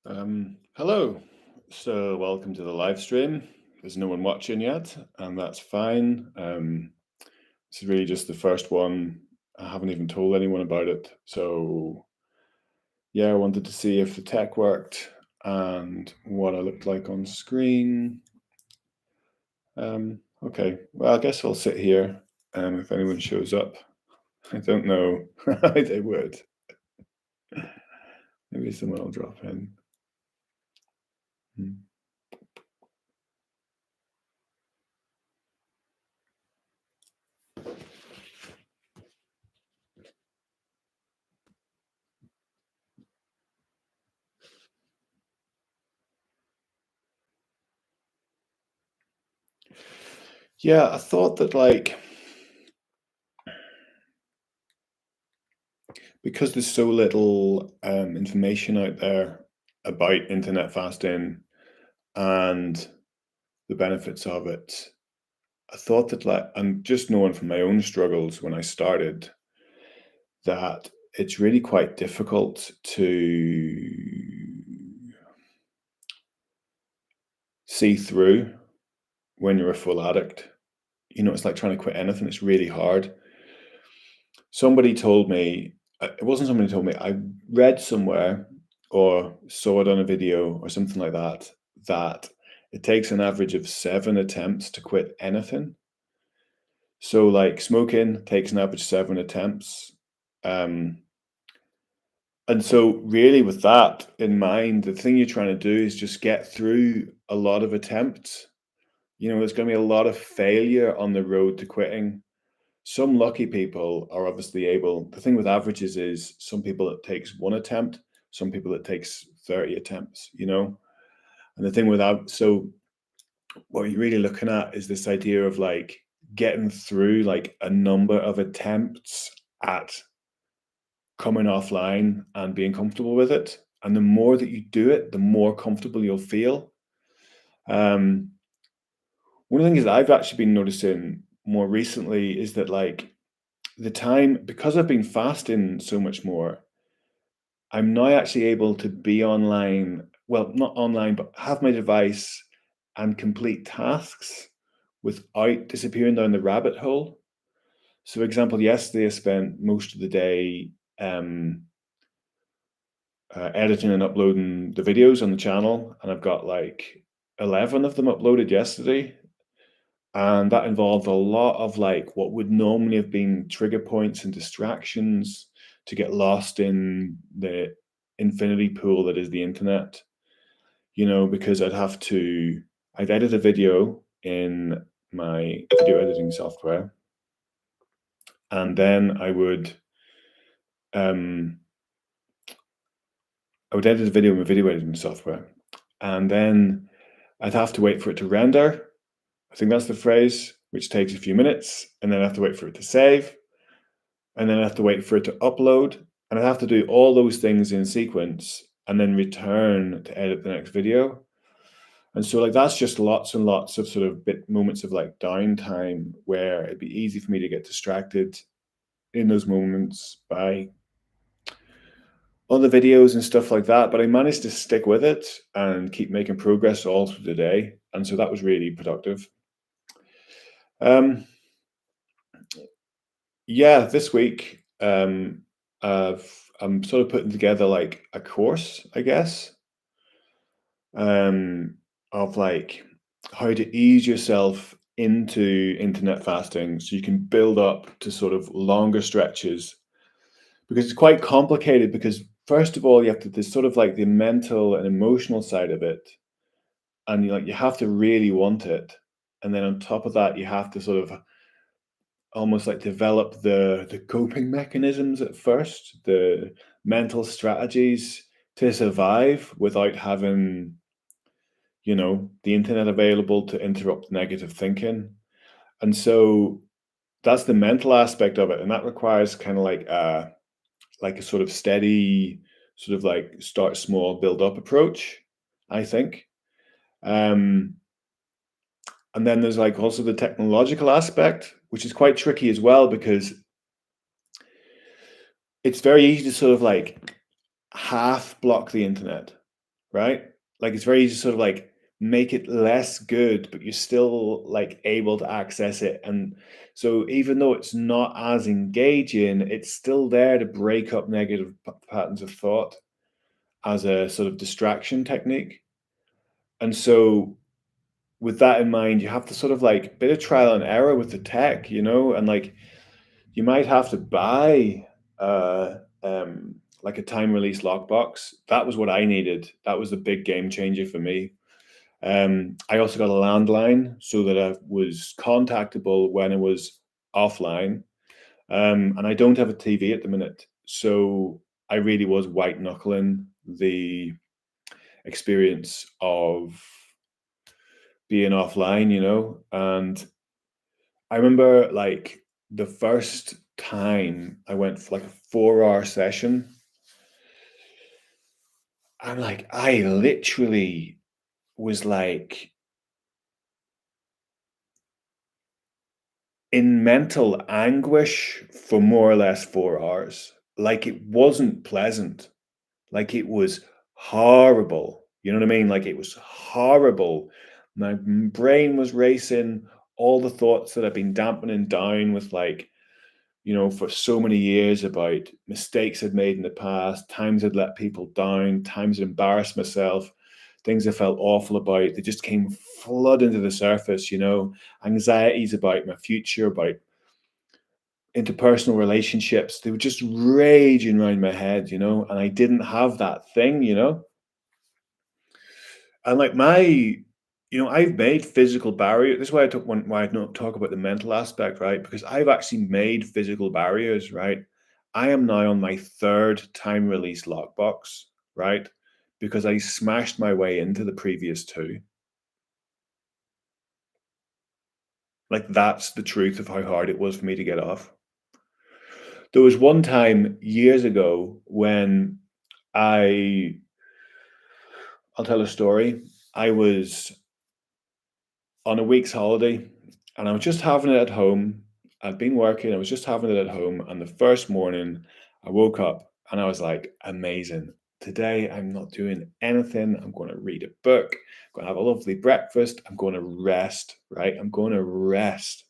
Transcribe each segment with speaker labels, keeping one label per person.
Speaker 1: Hello. So, welcome to the live stream. There's no one watching yet, and that's fine. This is really just the first one. I haven't even told anyone about it. So, yeah, I wanted to see if the tech worked and what I looked like on screen. Okay, well, I guess I'll sit here, and if anyone shows up, I don't know how they would. Maybe someone will drop in. Hmm. Yeah, I thought that because there's so little information out there about internet fasting and the benefits of it, I thought that and just knowing from my own struggles when I started, that it's really quite difficult to see through when you're a full addict. It's like trying to quit anything. It's really hard. Somebody told me, it wasn't somebody told me, I read somewhere or saw it on a video or something like that, that it takes an average of 7 attempts to quit anything. So, like, smoking takes an average 7 attempts. Um, and so really with that in mind, the thing you're trying to do is just get through a lot of attempts. There's gonna be a lot of failure on the road to quitting. Some lucky people are obviously able. The thing with averages is some people it takes 1 attempt, some people it takes 30 attempts. And the thing with so what you're really looking at is this idea of like getting through like a number of attempts at coming offline and being comfortable with it. And the more that you do it, the more comfortable you'll feel. Um, One of the things that I've actually been noticing more recently is that like the time, because I've been fasting so much more, I'm now actually able to be online, well, not online, but have my device and complete tasks without disappearing down the rabbit hole. So, for example, yesterday I spent most of the day editing and uploading the videos on the channel, and I've got like 11 of them uploaded yesterday. And that involved a lot of like what would normally have been trigger points and distractions to get lost in the infinity pool that is the internet. Because I'd edit a video in my video editing software, and then um, I would edit a video in my video editing software, and then I'd have to wait for it to render. I think that's the phrase, which takes a few minutes, and then I have to wait for it to save, and then I have to wait for it to upload, and I have to do all those things in sequence, and then return to edit the next video. And so, like, that's just lots and lots of sort of bit moments of like downtime where it'd be easy for me to get distracted in those moments by other videos and stuff like that. But I managed to stick with it and keep making progress all through the day. And so that was really productive. Um, yeah, this week, I'm sort of putting together like a course, I guess, um, of like how to ease yourself into internet fasting so you can build up to sort of longer stretches, because it's quite complicated. Because first of all, you have to, there's sort of like the mental and emotional side of it, and you have to really want it, and then on top of that you have to sort of almost like develop the coping mechanisms at first, the mental strategies to survive without having the internet available to interrupt negative thinking. And so that's the mental aspect of it, and that requires kind of like a sort of steady, sort of like start small, build up approach, I think. Um, and then there's like also the technological aspect, which is quite tricky as well, because it's very easy to sort of like half block the internet. right? Like it's very easy to sort of like make it less good, but you're still like able to access it. And so even though it's not as engaging, it's still there to break up negative patterns of thought as a sort of distraction technique. And so with that in mind, you have to sort of like bit of trial and error with the tech, and like you might have to buy like a time release lockbox. That was what I needed. That was the big game changer for me. I also got a landline so that I was contactable when I was offline. And I don't have a TV at the minute. So I really was white knuckling the experience of being offline, and I remember like the first time I went for like a 4 hour session, I'm like, I literally was like in mental anguish for more or less 4 hours. Like it wasn't pleasant. Like it was horrible. You know what I mean? Like it was horrible. My brain was racing. All the thoughts that I've been dampening down with like for so many years about mistakes I'd made in the past, times I'd let people down, times I'd embarrassed myself, things I felt awful about. They just came flooding to the surface, anxieties about my future, about interpersonal relationships. They were just raging around my head, and I didn't have that thing. And like I've made physical barrier. This is why why I don't talk about the mental aspect, right? Because I've actually made physical barriers, right? I am now on my third time release lockbox, right? Because I smashed my way into the previous two. Like that's the truth of how hard it was for me to get off. There was one time years ago when I I'll tell a story. I was on a week's holiday and I was just having it at home. I'd been working, I was just having it at home. And the first morning I woke up and I was like, amazing. Today I'm not doing anything. I'm going to read a book, I'm going to have a lovely breakfast. I'm going to rest, right? I'm going to rest.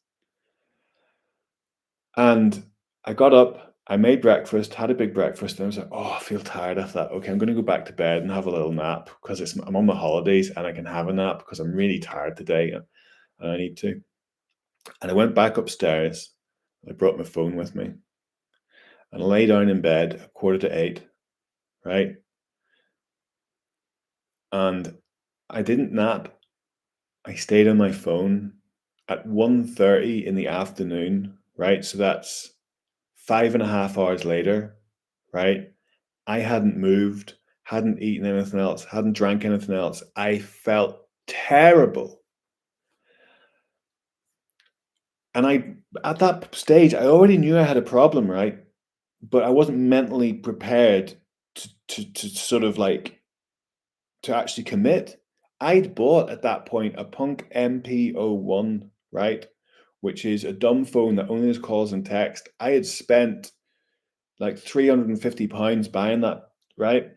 Speaker 1: And I got up, I made breakfast, had a big breakfast, and I was like, oh, I feel tired after that. Okay, I'm going to go back to bed and have a little nap because I'm on my holidays and I can have a nap because I'm really tired today and I need to. And I went back upstairs. I brought my phone with me and I lay down in bed at 7:45, right? And I didn't nap. I stayed on my phone at 1:30 in the afternoon, right? So that's 5.5 hours later, right? I hadn't moved, hadn't eaten anything else, hadn't drank anything else. I felt terrible. And at that stage, I already knew I had a problem, right? But I wasn't mentally prepared to sort of like to actually commit. I'd bought at that point a Punk MP01, right? Which is a dumb phone that only has calls and text. I had spent like £350 buying that, right?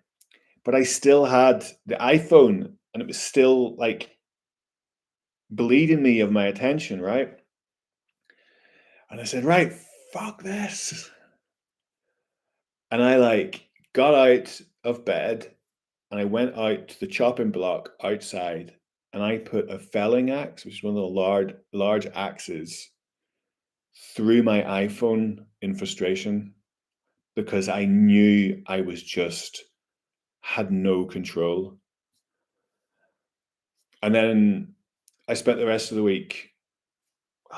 Speaker 1: But I still had the iPhone and it was still like bleeding me of my attention, right? And I said, right, fuck this. And I like got out of bed and I went out to the chopping block outside and I put a felling axe, which is one of the large axes, through my iPhone in frustration because I knew I was just had no control. And then I spent the rest of the week.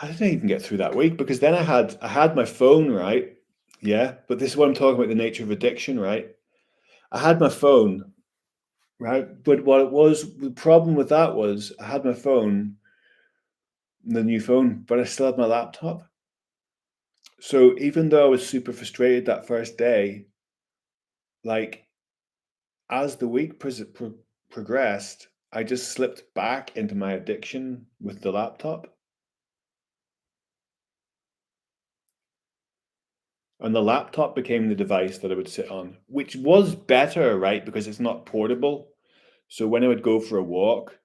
Speaker 1: I didn't even get through that week because then I had my phone, right? Yeah, but this is what I'm talking about, the nature of addiction, right? I had my phone, right? But what it was, the problem with that was I had my phone, the new phone, but I still had my laptop. So even though I was super frustrated that first day, like as the week progressed, I just slipped back into my addiction with the laptop. And the laptop became the device that I would sit on, which was better, right? Because it's not portable. So when I would go for a walk,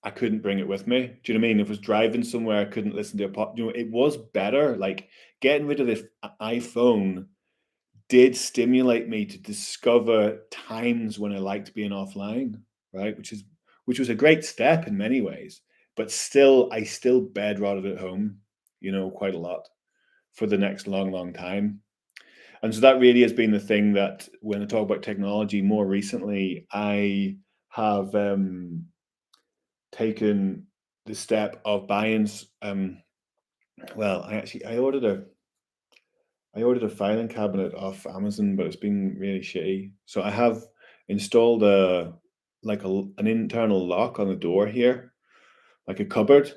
Speaker 1: I couldn't bring it with me. Do you know what I mean? If I was driving somewhere, I couldn't listen to a it was better. Like getting rid of the iPhone did stimulate me to discover times when I liked being offline, right? Which was a great step in many ways, but still, I still bed rotted at home, quite a lot for the next long, long time. And so that really has been the thing that when I talk about technology more recently, I have taken the step of buying. Well, I ordered a filing cabinet off Amazon, but it's been really shitty. So I have installed an internal lock on the door here, like a cupboard,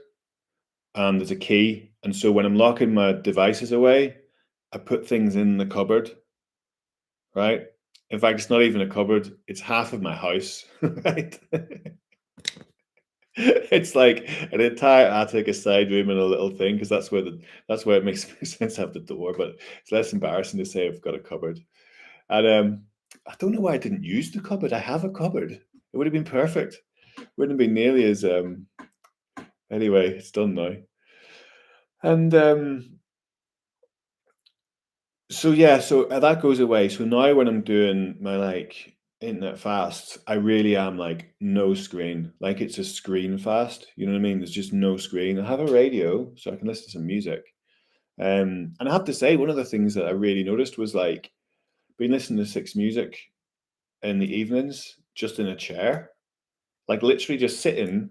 Speaker 1: and there's a key. And so when I'm locking my devices away, I put things in the cupboard, right? In fact, it's not even a cupboard; it's half of my house, right? It's like an entire attic, a side room, and a little thing because that's where it makes sense to have the door. But it's less embarrassing to say I've got a cupboard. And I don't know why I didn't use the cupboard. I have a cupboard. It would have been perfect. Wouldn't have been nearly as anyway, it's done now. And so yeah, so that goes away. So now when I'm doing my internet fasts, I really am like no screen. Like it's a screen fast. You know what I mean? There's just no screen. I have a radio so I can listen to some music. And I have to say, one of the things that I really noticed was like being listening to six music in the evenings, just in a chair. Like literally just sitting,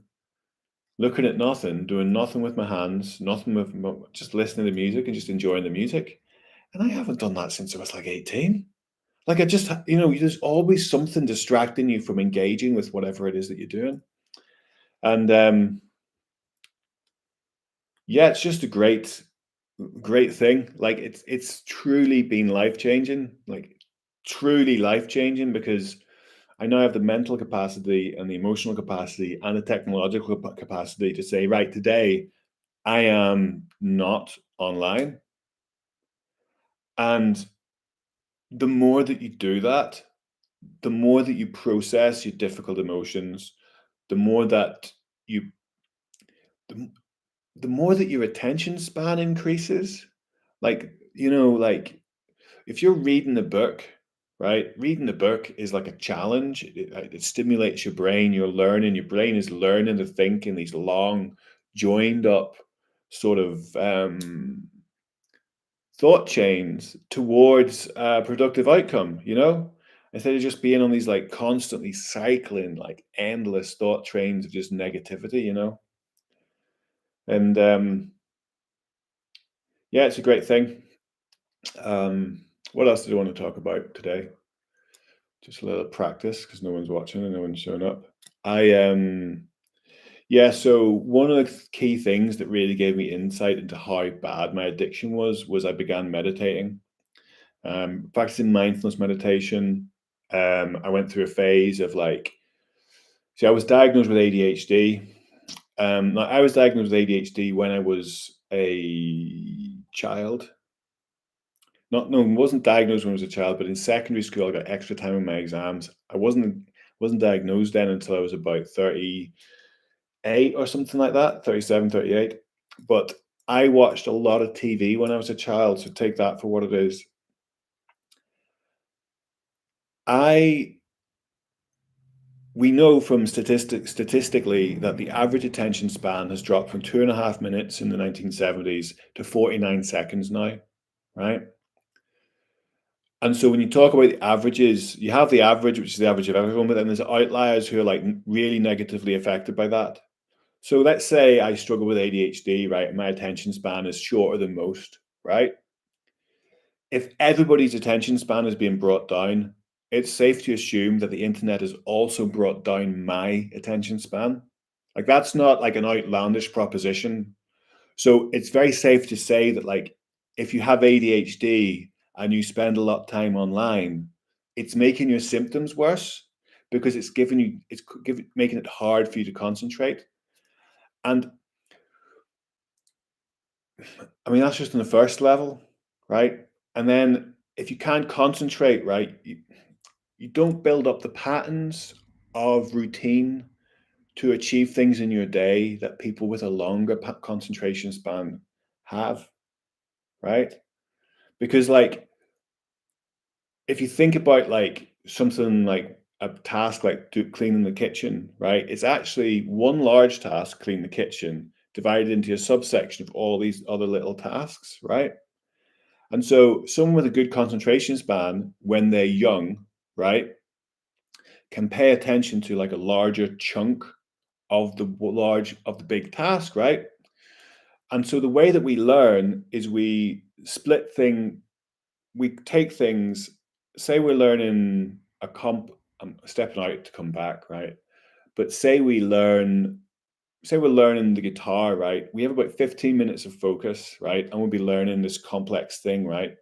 Speaker 1: looking at nothing, doing nothing with my hands, nothing with just listening to music and just enjoying the music. And I haven't done that since I was like 18. Like I just, there's always something distracting you from engaging with whatever it is that you're doing. And yeah, it's just a great, great thing. Like it's truly been life changing, like truly life changing because I now have the mental capacity and the emotional capacity and the technological capacity to say, right, today I am not online. And the more that you do that, the more that you process your difficult emotions, the more that you, the, the more that your attention span increases. Like, like if you're reading a book, right? Reading the book is like a challenge. It stimulates your brain. You're learning. Your brain is learning to think in these long, joined up sort of thought chains towards a productive outcome. Instead of just being on these like constantly cycling, like endless thought trains of just negativity. And yeah, it's a great thing. What else did I want to talk about today? Just a little practice because no one's watching and no one's showing up. Yeah, so one of the key things that really gave me insight into how bad my addiction was I began meditating, practicing mindfulness meditation. I went through a phase of see, I was diagnosed with ADHD. Now I was diagnosed with ADHD when I was a child. Not no, wasn't diagnosed when I was a child, but in secondary school, I got extra time in my exams. I wasn't diagnosed then until I was about 38 or something like that, 37, 38. But I watched a lot of TV when I was a child, so take that for what it is. I We know from statistically that the average attention span has dropped from 2.5 minutes in the 1970s to 49 seconds now, right? And so when you talk about the averages, you have the average, which is the average of everyone, but then there's outliers who are like really negatively affected by that. So let's say I struggle with ADHD, right? And my attention span is shorter than most, right? If everybody's attention span is being brought down, it's safe to assume that the internet has also brought down my attention span. Like that's not like an outlandish proposition. So it's very safe to say that if you have ADHD and you spend a lot of time online, it's making your symptoms worse because making it hard for you to concentrate. And I mean that's just on the first level, right? And then if you can't concentrate, right, you don't build up the patterns of routine to achieve things in your day that people with a longer concentration span have, right? Because like if you think about like something like a task like cleaning the kitchen, right? It's actually one large task, clean the kitchen, divided into a subsection of all these other little tasks, right? And so someone with a good concentration span when they're young, right, can pay attention to like a larger chunk of the big task, right? And so the way that we learn is we take things, say we're learning a comp, I'm stepping out to come back, right? But say we're learning the guitar, right? We have about 15 minutes of focus, right? And we'll be learning this complex thing, right?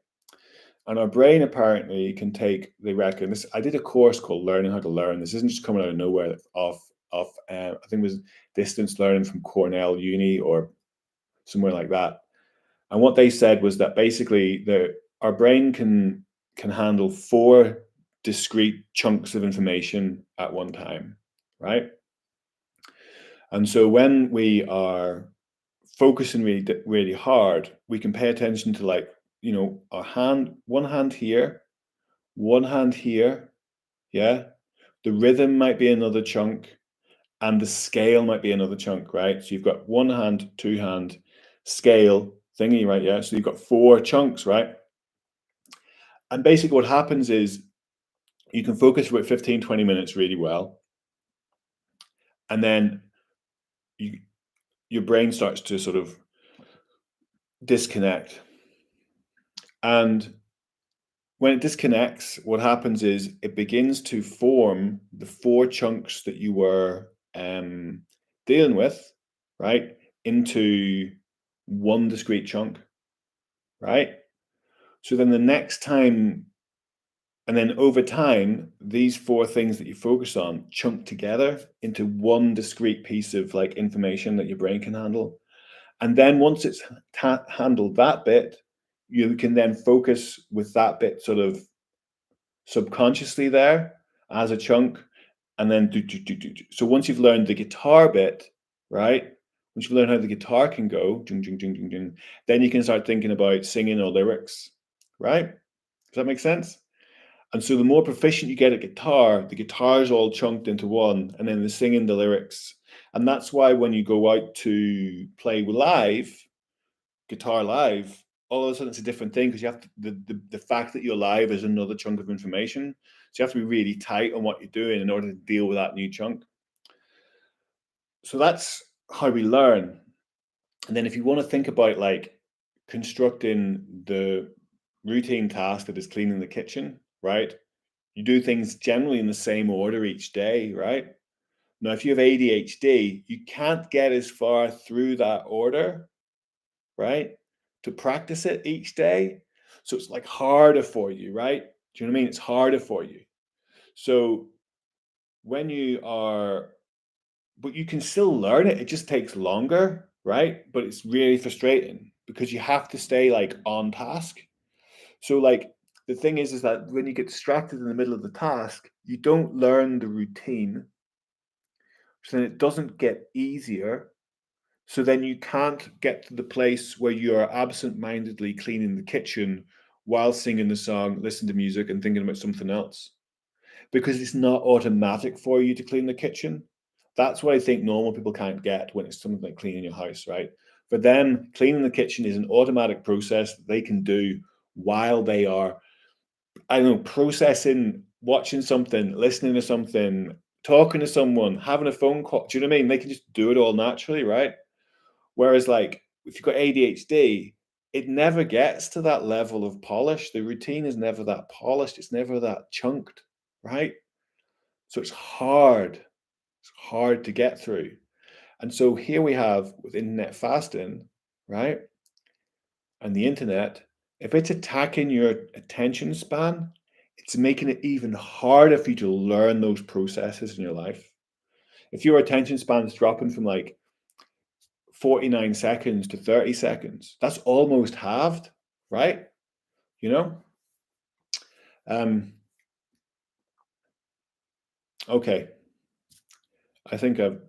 Speaker 1: And our brain apparently can take, they reckon, this, I did a course called Learning How to Learn. This isn't just coming out of nowhere I think it was distance learning from Cornell Uni or somewhere like that. And what they said was that basically our brain can handle 4 discrete chunks of information at one time, right? And so when we are focusing really hard, we can pay attention to like, one hand here, one hand here, yeah. The rhythm might be another chunk, and the scale might be another chunk, right? So you've got one hand, two hand, scale thingy, right? Yeah. So you've got 4 chunks, right? And basically what happens is you can focus for about 15, 20 minutes really well. And then your brain starts to sort of disconnect. And when it disconnects, what happens is it begins to form the 4 chunks that you were dealing with, right, into one discrete chunk, right? So then the next time, and then over time, these 4 things that you focus on chunk together into one discrete piece of like information that your brain can handle. And then once it's handled that bit, you can then focus with that bit sort of subconsciously there as a chunk, and then do. So once you've learned the guitar bit, right? Once you've learned how the guitar can go, then you can start thinking about singing or lyrics, right? Does that make sense? And so the more proficient you get at guitar, the guitar's all chunked into one, and then the singing, the lyrics. And that's why when you go out to play live, guitar live, all of a sudden it's a different thing because you have to, the fact that you're live is another chunk of information. So you have to be really tight on what you're doing in order to deal with that new chunk. So that's how we learn. And then if you want to think about like constructing the routine task that is cleaning the kitchen, right? You do things generally in the same order each day, right? Now, if you have ADHD, you can't get as far through that order, right? To practice it each day. So it's like harder for you, right? Do you know what I mean? It's harder for you. So when you are, but you can still learn it. It just takes longer, right? But it's really frustrating because you have to stay like on task. So like the thing is that when you get distracted in the middle of the task, you don't learn the routine. So then it doesn't get easier. So then you can't get to the place where you are absent-mindedly cleaning the kitchen while singing the song, listening to music, and thinking about something else. Because it's not automatic for you to clean the kitchen. That's what I think normal people can't get when it's something like cleaning your house, right? For them, cleaning the kitchen is an automatic process that they can do while they are, I don't know, processing, watching something, listening to something, talking to someone, having a phone call. Do you know what I mean? They can just do it all naturally, right? Whereas, like, if you've got ADHD, it never gets to that level of polish. The routine is never that polished. It's never that chunked, right? So it's hard. It's hard to get through. And so here we have with internet fasting, right? And the internet, if it's attacking your attention span, it's making it even harder for you to learn those processes in your life. If your attention span is dropping from like 49 seconds to 30 seconds, that's almost halved, right? You know? Um, okay. I think that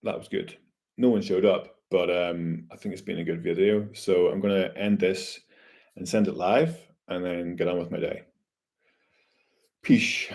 Speaker 1: was good. No one showed up, but I think it's been a good video. So I'm going to end this and send it live and then get on with my day. Peace.